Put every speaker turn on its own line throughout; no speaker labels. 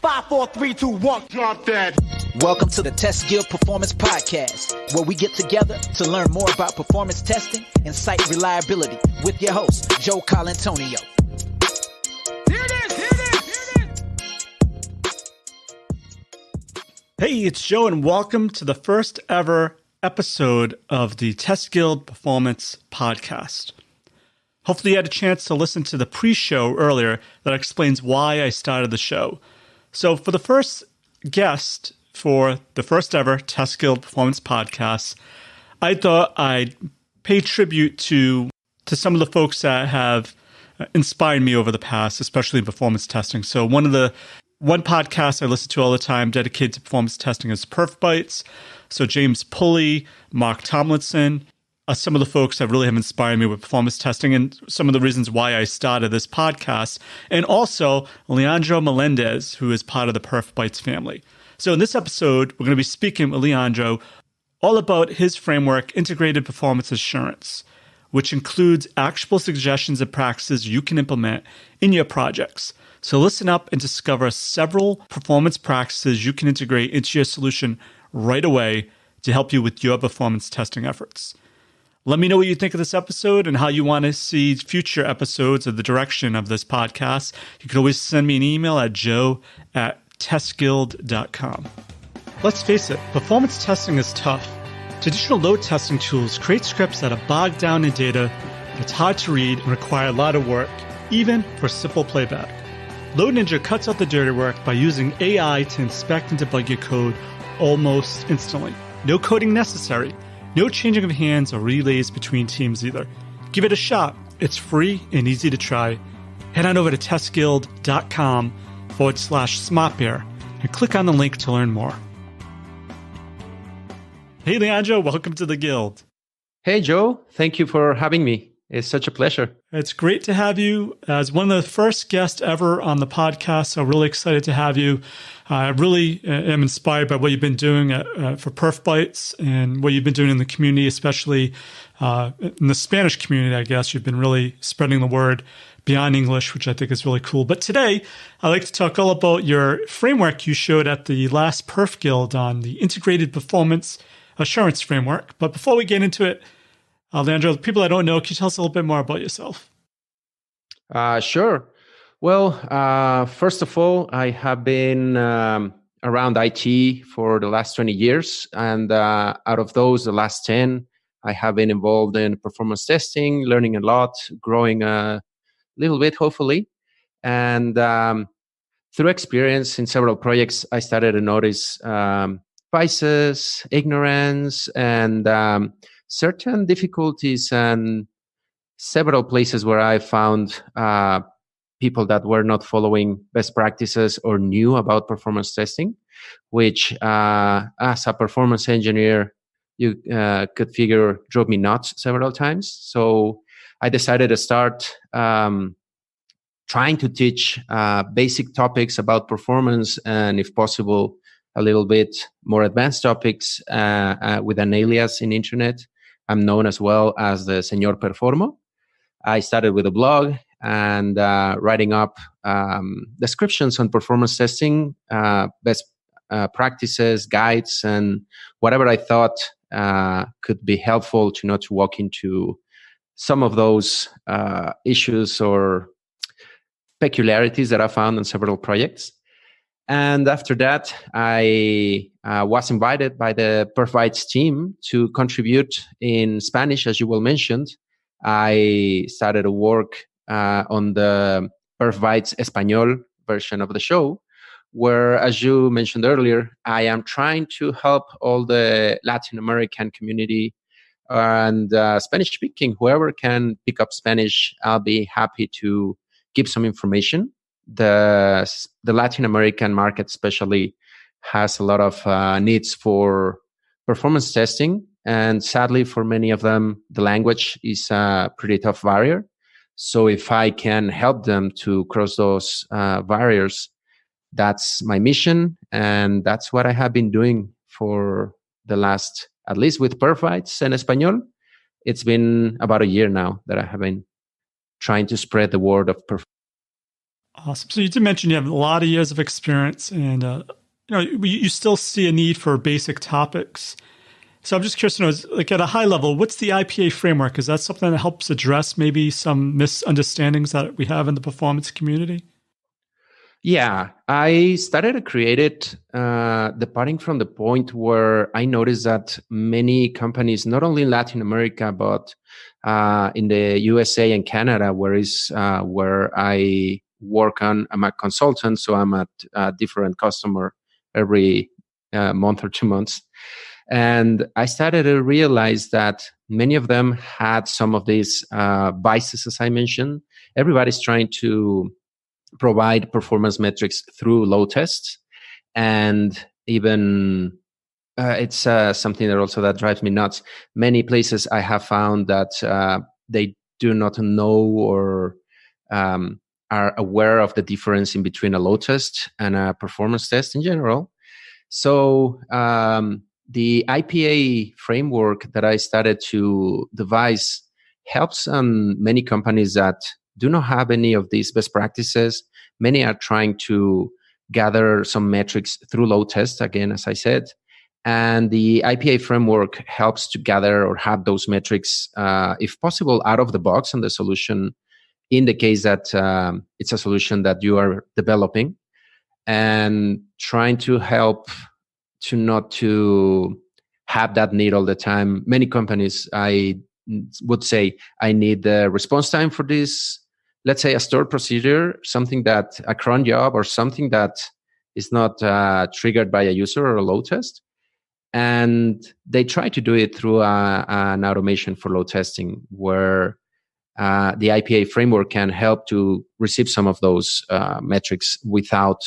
5, 4, 3, 2, 1, drop that.
Welcome to the Test Guild Performance Podcast, where we get together to learn more about performance testing and site reliability with your host, Joe Colantonio.
Here it is.
Hey, it's Joe, and welcome to the first ever episode of the Test Guild Performance Podcast. Hopefully you had a chance to listen to the pre-show earlier that explains why I started the show. So for the first guest for the first ever Test Guild Performance Podcast, I thought I'd pay tribute to some of the folks that have inspired me over the past, especially in performance testing. So one podcast I listen to all the time dedicated to performance testing is Perf Bites. So James Pulley, Mark Tomlinson, some of the folks that really have inspired me with performance testing and some of the reasons why I started this podcast. And also Leandro Melendez, who is part of the Perf Bites family. So in this episode, we're going to be speaking with Leandro all about his framework, Integrated Performance Assurance, which includes actionable suggestions and practices you can implement in your projects. So listen up and discover several performance practices you can integrate into your solution right away to help you with your performance testing efforts. Let me know what you think of this episode and how you want to see future episodes of the direction of this podcast. You can always send me an email at joe@testguild.com. Let's face it, performance testing is tough. Traditional load testing tools create scripts that are bogged down in data, that's hard to read, and require a lot of work, even for simple playback. Load Ninja cuts out the dirty work by using AI to inspect and debug your code almost instantly. No coding necessary. No changing of hands or relays between teams either. Give it a shot. It's free and easy to try. Head on over to testguild.com/smartbear and click on the link to learn more. Hey, Leandro, welcome to the Guild.
Hey, Joe. Thank you for having me. It's such a pleasure.
It's great to have you as one of the first guests ever on the podcast. So really excited to have you. I really am inspired by what you've been doing for Perf Bites and what you've been doing in the community, especially in the Spanish community, I guess. You've been really spreading the word beyond English, which I think is really cool. But today, I'd like to talk all about your framework you showed at the last Perf Guild on the Integrated Performance Assurance Framework. But before we get into it, Leandro, people I don't know, can you tell us a little bit more about yourself?
Sure. Well, first of all, I have been around IT for the last 20 years. And out of those, the last 10, I have been involved in performance testing, learning a lot, growing a little bit, hopefully. And through experience in several projects, I started to notice biases, ignorance, and certain difficulties and several places where I found people that were not following best practices or knew about performance testing, which as a performance engineer, you could figure drove me nuts several times. So I decided to start trying to teach basic topics about performance and, if possible, a little bit more advanced topics with an alias in internet. I'm known as well as the Señor Performo. I started with a blog and writing up descriptions on performance testing, best practices, guides, and whatever I thought could be helpful to not to walk into some of those issues or peculiarities that I found in several projects. And after that, I was invited by the Perf Bites team to contribute in Spanish, as you well mentioned. I started to work on the Perf Bites Español version of the show, where, as you mentioned earlier, I am trying to help all the Latin American community and Spanish-speaking, whoever can pick up Spanish, I'll be happy to give some information. The Latin American market especially has a lot of needs for performance testing. And sadly, for many of them, the language is a pretty tough barrier. So if I can help them to cross those barriers, that's my mission. And that's what I have been doing for the last, at least with Perf Bites and Español. It's been about a year now that I have been trying to spread the word of performance.
Awesome. So you did mention you have a lot of years of experience, and you still see a need for basic topics. So I'm just curious to know, like at a high level, what's the IPA framework? Is that something that helps address maybe some misunderstandings that we have in the performance community?
Yeah, I started to create it departing from the point where I noticed that many companies, not only in Latin America, but in the USA and Canada, where I work on, I'm a consultant, so I'm at a different customer every month or 2 months. And I started to realize that many of them had some of these biases, as I mentioned. Everybody's trying to provide performance metrics through load tests, and even it's something that also that drives me nuts. Many places I have found that they do not know or are aware of the difference in between a load test and a performance test in general. So the IPA framework that I started to devise helps many companies that do not have any of these best practices. Many are trying to gather some metrics through load tests, again, as I said. And the IPA framework helps to gather or have those metrics, if possible, out of the box on the solution, in the case that it's a solution that you are developing, and trying to help to not to have that need all the time. Many companies, I would say, I need the response time for this, let's say a stored procedure, something that a cron job or something that is not triggered by a user or a load test. And they try to do it through an automation for load testing, where the IPA framework can help to receive some of those metrics without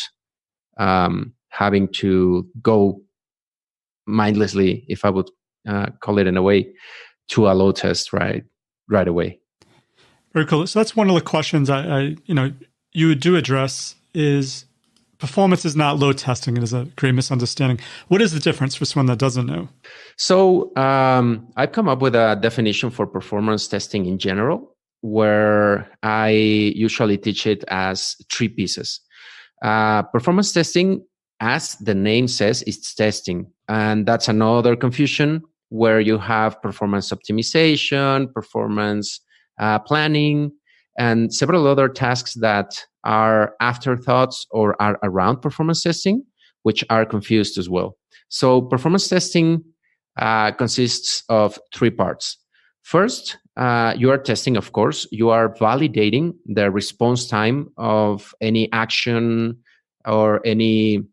having to go mindlessly, if I would call it in a way, to a load test right away.
Very cool. So that's one of the questions you do address is performance is not load testing. It is a great misunderstanding. What is the difference for someone that doesn't know?
So I've come up with a definition for performance testing in general, where I usually teach it as 3 pieces. Performance testing, as the name says, is testing. And that's another confusion, where you have performance optimization, performance planning, and several other tasks that are afterthoughts or are around performance testing, which are confused as well. So performance testing consists of 3 parts. First, you are testing, of course. You are validating the response time of any action or any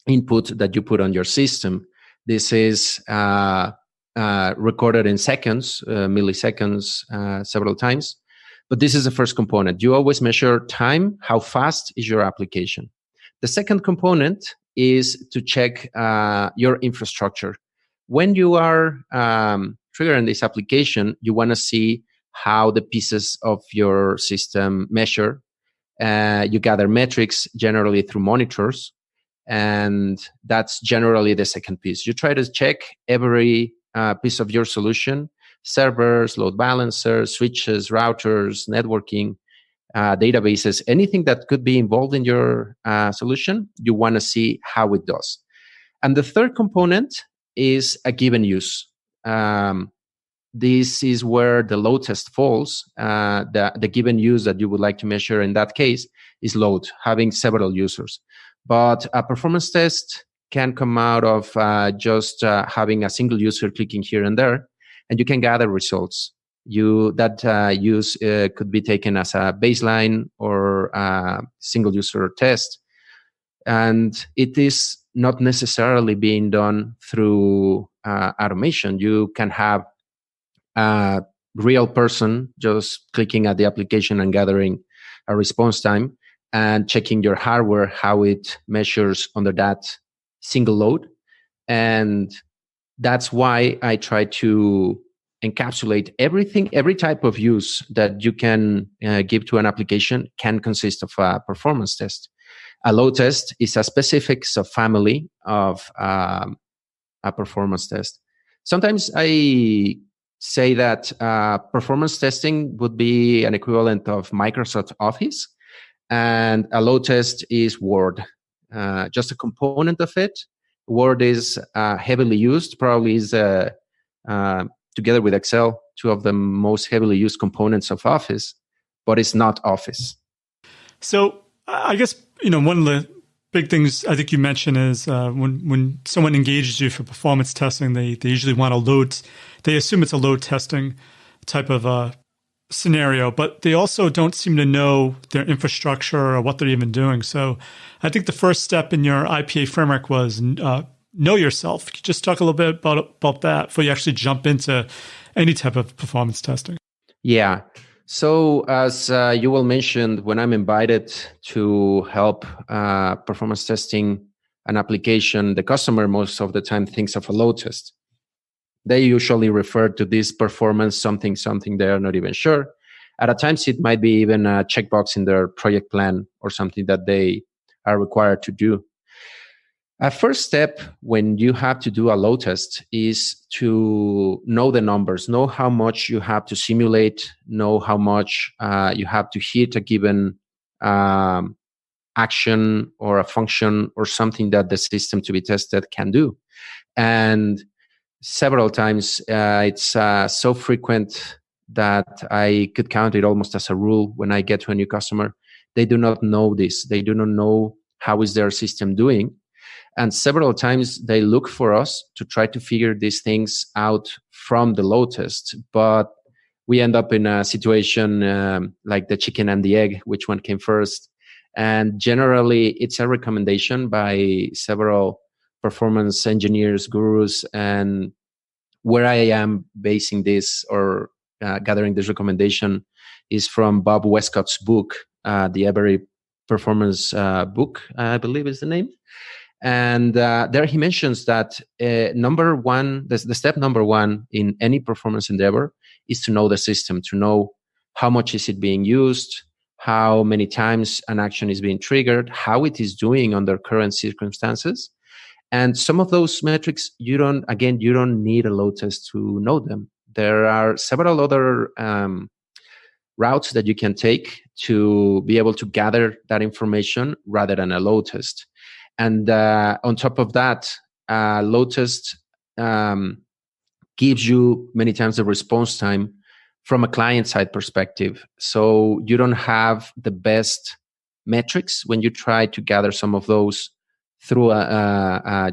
input that you put on your system. This is recorded in seconds, milliseconds, several times. But this is the first component. You always measure time. How fast is your application? The second component is to check your infrastructure. When you are triggering this application, you want to see how the pieces of your system measure. You gather metrics generally through monitors. And that's generally the second piece. You try to check every piece of your solution: servers, load balancers, switches, routers, networking, databases, anything that could be involved in your solution. You want to see how it does. And the third component is a given use. This is where the load test falls. The given use that you would like to measure in that case is load, having several users. But a performance test can come out of just having a single user clicking here and there, and you can gather results. That use could be taken as a baseline or a single user test. And it is not necessarily being done through automation. You can have a real person just clicking at the application and gathering a response time and checking your hardware, how it measures under that single load. And that's why I try to encapsulate everything. Every type of use that you can give to an application can consist of a performance test. A load test is a specific subfamily of a performance test. Sometimes I say that performance testing would be an equivalent of Microsoft Office. and a load test is Word, just a component of it. Word is heavily used, probably is together with Excel, two of the most heavily used components of Office, but it's not Office.
So I guess, one of the big things I think you mentioned is when someone engages you for performance testing, they usually want to they assume it's a load testing type of scenario, but they also don't seem to know their infrastructure or what they're even doing. So I think the first step in your IPA framework was know yourself. Could you just talk a little bit about that before you actually jump into any type of performance testing?
Yeah. So as you well mentioned, when I'm invited to help performance testing an application, the customer most of the time thinks of a load test. They usually refer to this performance something they're not even sure. At times, it might be even a checkbox in their project plan or something that they are required to do. A first step when you have to do a load test is to know the numbers, know how much you have to simulate, know how much you have to hit a given action or a function or something that the system to be tested can do. And several times, it's so frequent that I could count it almost as a rule when I get to a new customer. They do not know this. They do not know how is their system doing. And several times they look for us to try to figure these things out from the load test. But we end up in a situation like the chicken and the egg, which one came first. And generally, it's a recommendation by several performance engineers, gurus, and where I am basing this or gathering this recommendation is from Bob Westcott's book, the Every Performance book, I believe is the name. And there he mentions that number one, the step number one in any performance endeavor is to know the system, to know how much is it being used, how many times an action is being triggered, how it is doing under current circumstances. And some of those metrics, you don't need a load test to know them. There are several other routes that you can take to be able to gather that information rather than a load test. And on top of that, load test gives you many times the response time from a client side perspective. So you don't have the best metrics when you try to gather some of those through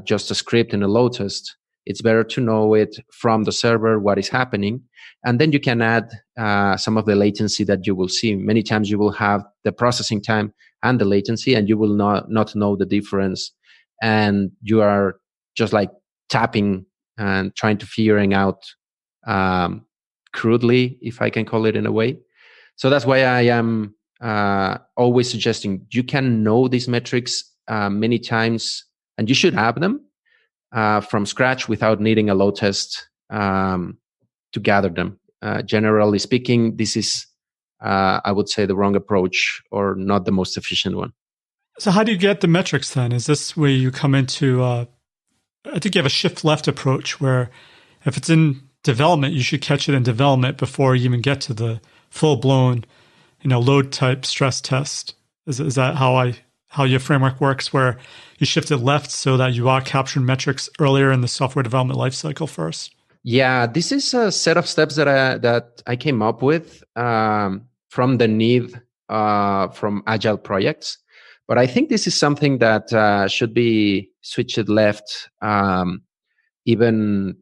just a script in a load test. It's better to know it from the server, what is happening. And then you can add some of the latency that you will see. Many times you will have the processing time and the latency, and you will not know the difference. And you are just like tapping and trying to figuring out crudely, if I can call it in a way. So that's why I am always suggesting you can know these metrics many times, and you should have them from scratch without needing a load test to gather them. Generally speaking, this is, I would say, the wrong approach or not the most efficient one.
So how do you get the metrics then? Is this where you come into, I think you have a shift left approach where if it's in development, you should catch it in development before you even get to the full blown, load type stress test. Is that how your framework works, where you shift it left so that you are capturing metrics earlier in the software development lifecycle first?
Yeah, this is a set of steps that I came up with from the need from agile projects. But I think this is something that should be switched left even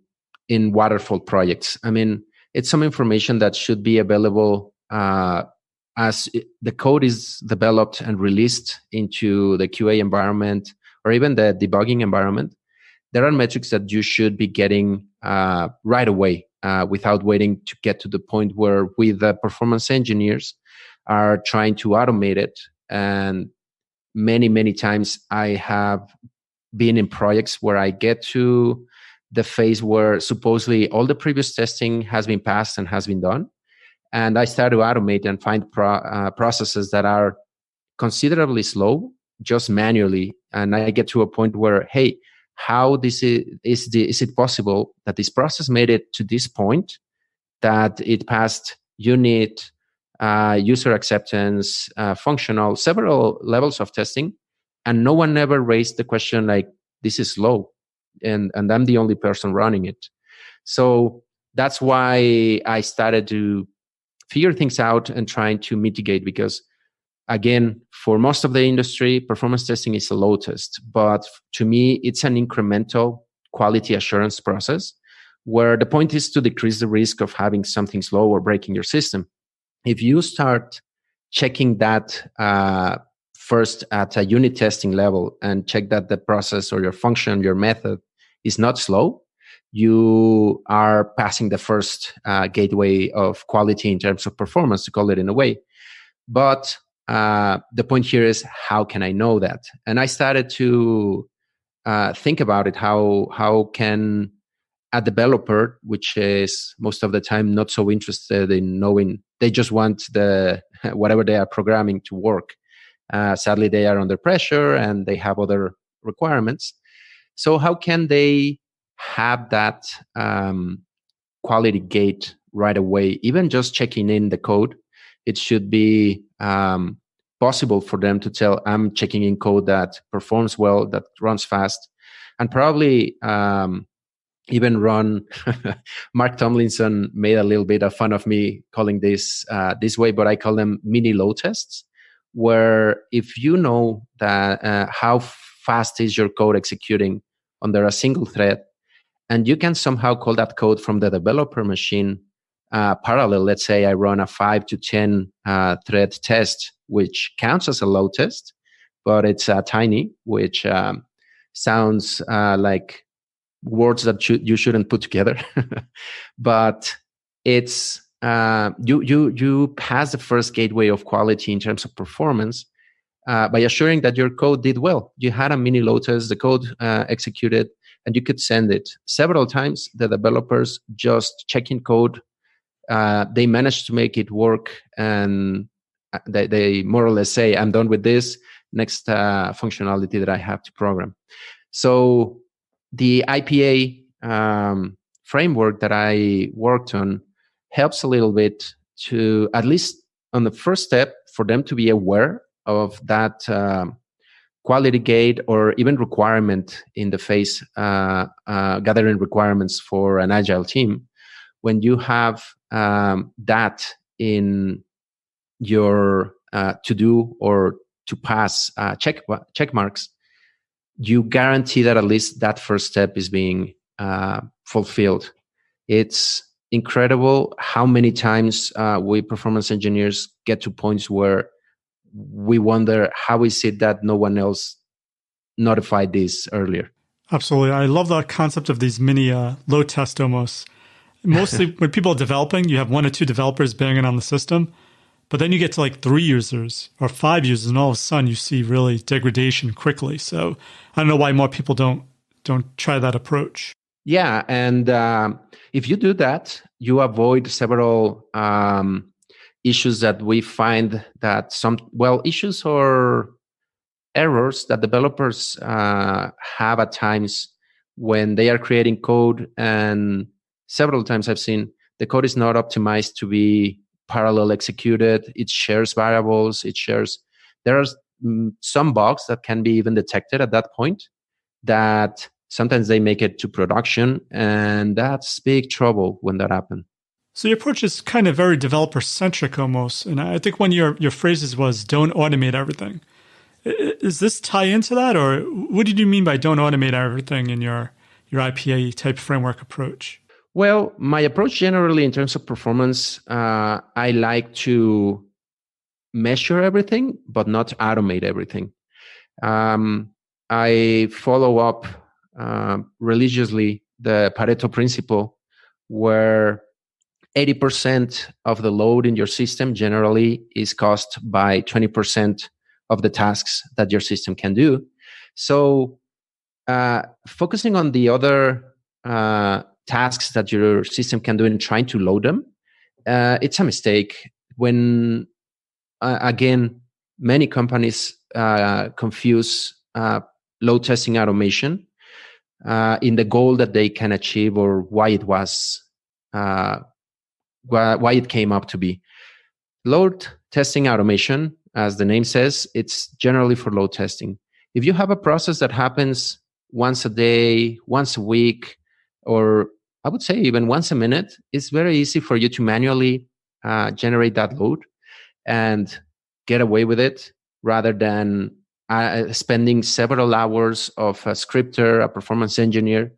in waterfall projects. I mean, it's some information that should be available as the code is developed and released into the QA environment or even the debugging environment. There are metrics that you should be getting right away without waiting to get to the point where we, the performance engineers, are trying to automate it. And many times I have been in projects where I get to the phase where supposedly all the previous testing has been passed and has been done. And I start to automate and find processes that are considerably slow, just manually. And I get to a point where, hey, how is it possible that this process made it to this point, that it passed unit user acceptance, functional, several levels of testing, and no one ever raised the question like, this is slow, and I'm the only person running it. So that's why I started to figure things out and trying to mitigate, because again, for most of the industry, performance testing is a low test, but to me, it's an incremental quality assurance process where the point is to decrease the risk of having something slow or breaking your system. If you start checking that first at a unit testing level and check that the process or your function, your method is not slow, you are passing the first gateway of quality in terms of performance, to call it in a way. But the point here is, how can I know that? And I started to think about it. How can a developer, which is most of the time not so interested in knowing, they just want the whatever they are programming to work. Sadly, they are under pressure and they have other requirements. So how can they have that quality gate right away? Even just checking in the code, it should be possible for them to tell, I'm checking in code that performs well, that runs fast, and probably even run. Mark Tomlinson made a little bit of fun of me calling this way, but I call them mini load tests, where if you know that how fast is your code executing under a single thread, and you can somehow call that code from the developer machine parallel. Let's say I run a 5 to 10 thread test, which counts as a load test, but it's tiny, which sounds like words that you shouldn't put together. But it's you pass the first gateway of quality in terms of performance by assuring that your code did well. You had a mini load test, the code executed, and you could send it several times. The developers just checking code, they managed to make it work, and they more or less say, I'm done with this, next functionality that I have to program. So the IPA framework that I worked on helps a little bit to, at least on the first step, for them to be aware of that quality gate or even requirement in the phase, gathering requirements for an agile team. When you have that in your to do or to pass check marks, you guarantee that at least that first step is being fulfilled. It's incredible how many times we performance engineers get to points where we wonder, how is it that no one else notified this earlier?
Absolutely. I love the concept of these mini load tests almost. Mostly when people are developing, you have 1 or 2 developers banging on the system, but then you get to like 3 users or 5 users, and all of a sudden you see really degradation quickly. So I don't know why more people don't try that approach.
Yeah, and if you do that, you avoid several issues that we find that issues or errors that developers have at times when they are creating code. And several times I've seen the code is not optimized to be parallel executed. It shares variables. There are some bugs that can be even detected at that point, that sometimes they make it to production, and that's big trouble when that happens.
So your approach is kind of very developer-centric almost. And I think one of your phrases was, don't automate everything. Is this tie into that? Or what did you mean by don't automate everything in your IPA type framework approach?
Well, my approach generally in terms of performance, I like to measure everything, but not automate everything. I follow up religiously the Pareto principle, where 80% of the load in your system generally is caused by 20% of the tasks that your system can do. So focusing on the other tasks that your system can do and trying to load them, it's a mistake. When, again, many companies confuse load testing automation in the goal that they can achieve, or why it was why it came up to be. Load testing automation, as the name says, it's generally for load testing. If you have a process that happens once a day, once a week, or I would say even once a minute, it's very easy for you to manually generate that load and get away with it rather than spending several hours of a scripter, a performance engineer,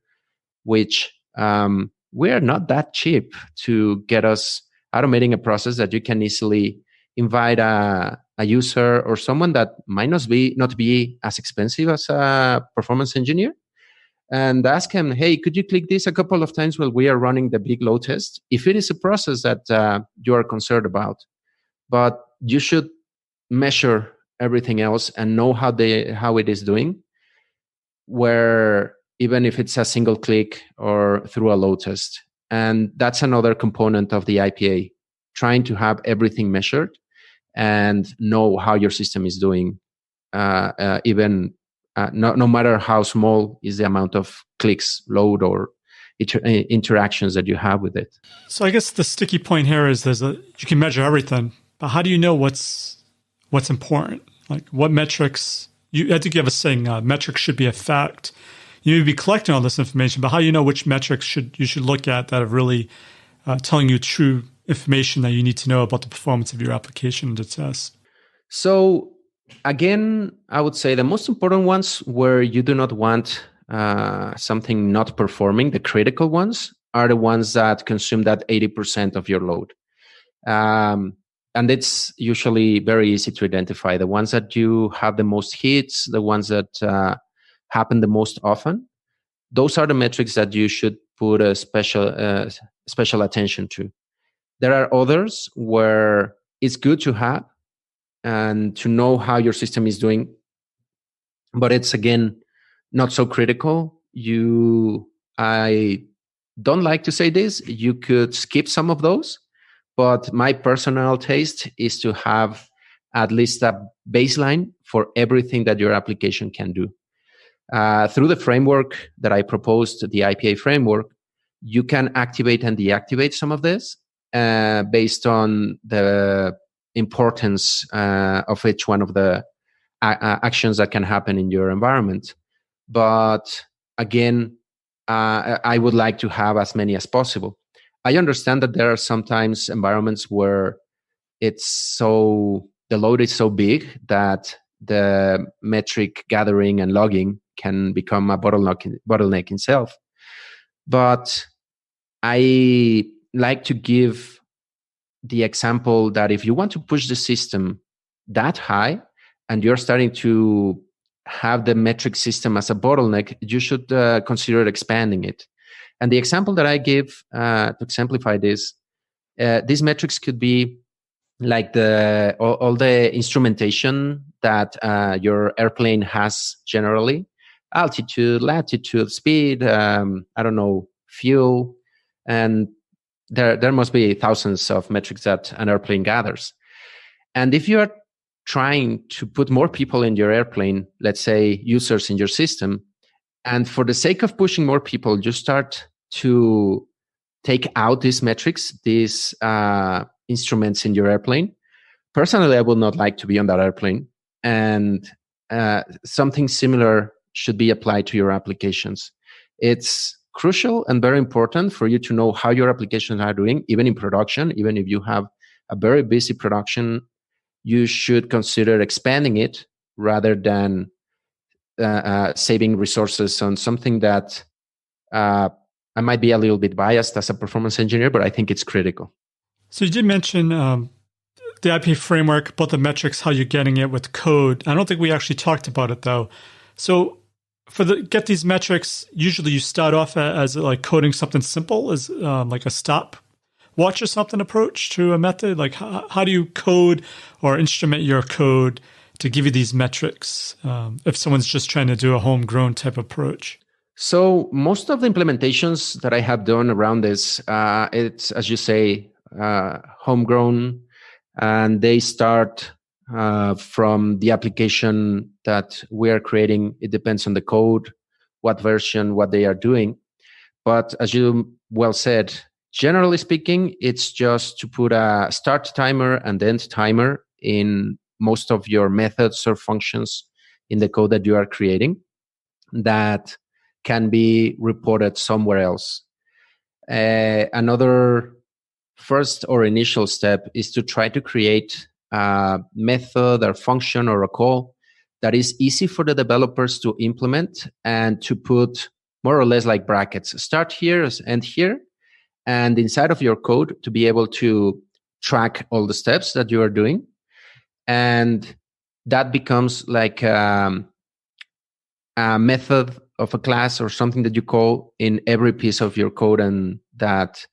which we are not that cheap to get us automating a process that you can easily invite a user or someone that might not be as expensive as a performance engineer, and ask him, hey, could you click this a couple of times while we are running the big load test? If it is a process that you are concerned about, but you should measure everything else and know how it is doing, where even if it's a single click or through a load test. And that's another component of the IPA, trying to have everything measured and know how your system is doing, no matter how small is the amount of clicks, load, or interactions that you have with it.
So I guess the sticky point here is you can measure everything, but how do you know what's important? Like what metrics? I think you have a saying, metrics should be a fact. You may be collecting all this information, but how do you know which metrics you should look at that are really telling you true information that you need to know about the performance of your application and the test?
So again, I would say the most important ones where you do not want something not performing, the critical ones, are the ones that consume that 80% of your load. And it's usually very easy to identify. The ones that you have the most hits, the ones that happen the most often, those are the metrics that you should put a special attention to. There are others where it's good to have and to know how your system is doing, but it's, again, not so critical. I don't like to say this. You could skip some of those, but my personal taste is to have at least a baseline for everything that your application can do. Through the framework that I proposed, the IPA framework, you can activate and deactivate some of this based on the importance of each one of the actions that can happen in your environment. But again, I would like to have as many as possible. I understand that there are sometimes environments where the load is so big that the metric gathering and logging can become a bottleneck itself. But I like to give the example that if you want to push the system that high and you're starting to have the metric system as a bottleneck, you should consider expanding it. And the example that I give to exemplify this, these metrics could be like all the instrumentation that your airplane has generally: altitude, latitude, speed, fuel, and there must be thousands of metrics that an airplane gathers. And if you are trying to put more people in your airplane, let's say users in your system, and for the sake of pushing more people, you start to take out these metrics, these instruments in your airplane. Personally, I would not like to be on that airplane. And something similar should be applied to your applications. It's crucial and very important for you to know how your applications are doing, even in production. Even if you have a very busy production, you should consider expanding it rather than saving resources on something that I might be a little bit biased as a performance engineer, but I think it's critical.
So you did mention the IPA framework, both the metrics, how you're getting it with code. I don't think we actually talked about it though. So get these metrics, usually you start off as like coding something simple, as like a stopwatch or something approach to a method. Like how do you code or instrument your code to give you these metrics if someone's just trying to do a homegrown type approach?
So most of the implementations that I have done around this, it's, as you say, homegrown, and they start from the application that we are creating. It depends on the code, what version, what they are doing. But as you well said, Generally speaking, it's just to put a start timer and end timer in most of your methods or functions in the code that you are creating that can be reported somewhere else. Another first or initial step is to try to create a method or function or a call that is easy for the developers to implement and to put more or less like brackets, start here, end here, and inside of your code to be able to track all the steps that you are doing. And that becomes like a method of a class or something that you call in every piece of your code, and that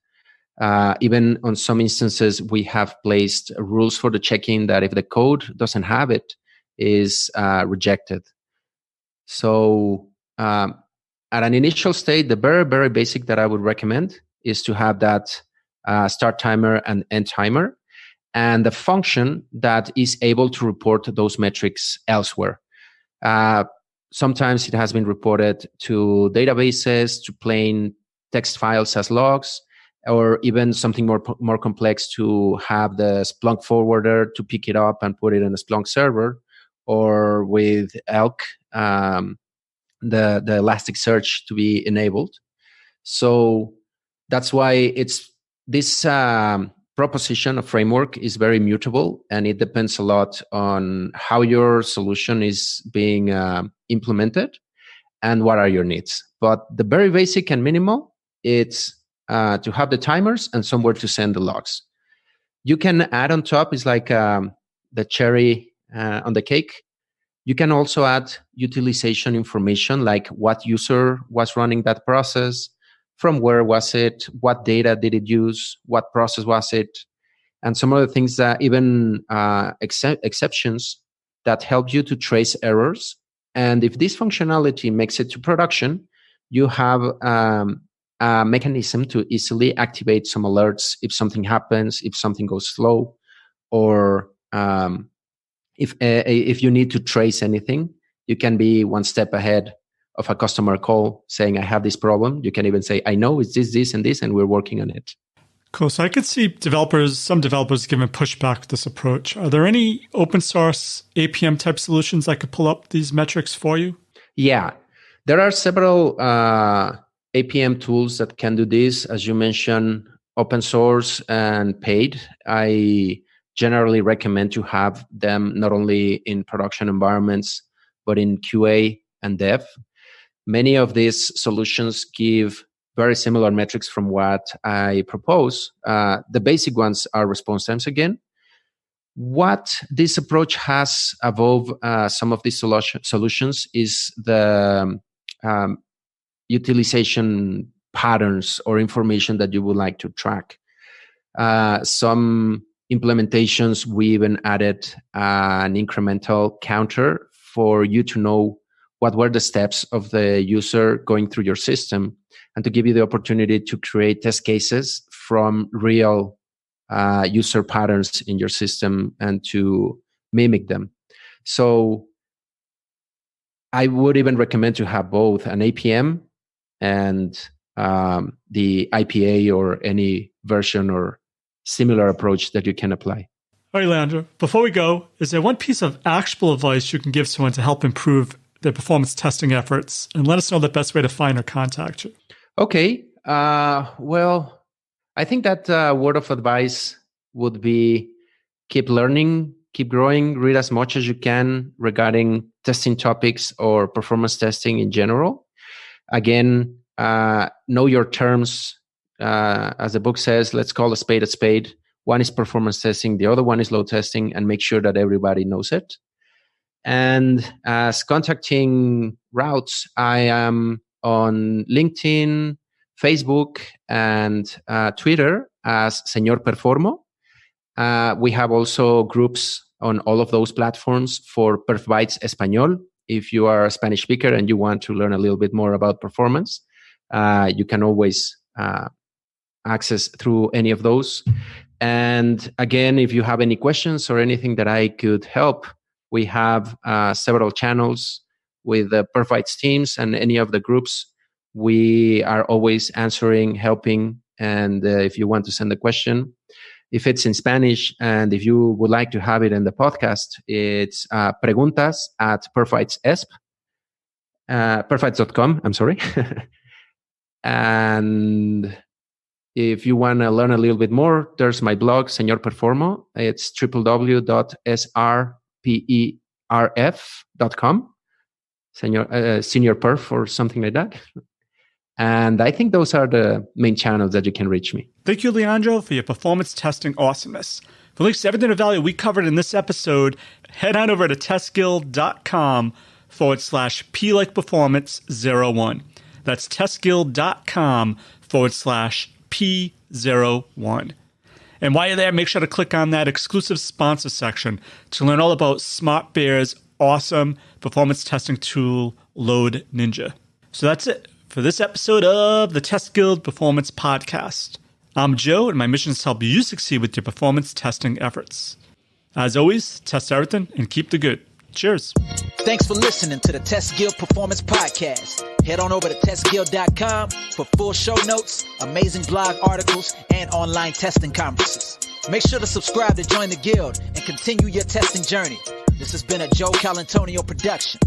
even on some instances we have placed rules for the checking that if the code doesn't have it, is rejected. So at an initial state, the very, very basic that I would recommend is to have that start timer and end timer, and the function that is able to report those metrics elsewhere. Sometimes it has been reported to databases, to plain text files as logs, or even something more complex to have the Splunk forwarder to pick it up and put it in a Splunk server, or with Elk, the Elasticsearch to be enabled. So that's why it's this proposition of framework is very mutable, and it depends a lot on how your solution is being implemented and what are your needs. But the very basic and minimal, it's to have the timers and somewhere to send the logs. You can add on top, is like the cherry on the cake. You can also add utilization information, like what user was running that process, from where was it, what data did it use, what process was it, and some other things that even exceptions that help you to trace errors. And if this functionality makes it to production, you have a mechanism to easily activate some alerts if something happens, if something goes slow, or if you need to trace anything. You can be one step ahead of a customer call saying, I have this problem. You can even say, I know it's this, and this, and we're working on it.
Cool. So I could see some developers giving pushback to this approach. Are there any open source APM type solutions that could pull up these metrics for you?
Yeah, there are several APM tools that can do this. As you mentioned, open source and paid. I generally recommend to have them not only in production environments, but in QA and dev. Many of these solutions give very similar metrics from what I propose. The basic ones are response times again. What this approach has above some of these solutions is the utilization patterns or information that you would like to track. Some implementations, we even added an incremental counter for you to know what were the steps of the user going through your system, and to give you the opportunity to create test cases from real user patterns in your system and to mimic them. So I would even recommend to have both an APM and the IPA or any version or similar approach that you can apply.
All right, Leandro, before we go, is there one piece of actionable advice you can give someone to help improve their performance testing efforts, and let us know the best way to find or contact you?
Okay. Well, I think that word of advice would be keep learning, keep growing, read as much as you can regarding testing topics or performance testing in general. Again, know your terms. As the book says, let's call a spade a spade. One is performance testing, the other one is load testing, and make sure that everybody knows it. And as contacting routes, I am on LinkedIn, Facebook, and Twitter as Señor Performo. We have also groups on all of those platforms for Perf Bytes Español. If you are a Spanish speaker and you want to learn a little bit more about performance, you can always access through any of those. And again, if you have any questions or anything that I could help, we have several channels with the Perf Bytes teams and any of the groups. We are always answering, helping, And if you want to send a question, if it's in Spanish and if you would like to have it in the podcast, it's preguntas@perfectsesp.com. I'm sorry. And if you want to learn a little bit more, there's my blog, Señor Performo. It's www.srperf.com. Senior Perf or something like that. And I think those are the main channels that you can reach me.
Thank you, Leandro, for your performance testing awesomeness. For links to everything of value we covered in this episode, head on over to testguild.com/P like performance 01. That's testguild.com/P01. And while you're there, make sure to click on that exclusive sponsor section to learn all about SmartBear's awesome performance testing tool, Load Ninja. So that's it for this episode of the Test Guild Performance Podcast. I'm Joe, and my mission is to help you succeed with your performance testing efforts. As always, test everything and keep the good. Cheers.
Thanks for listening to the Test Guild Performance Podcast. Head on over to testguild.com for full show notes, amazing blog articles, and online testing conferences. Make sure to subscribe to join the guild and continue your testing journey. This has been a Joe Calantonio production.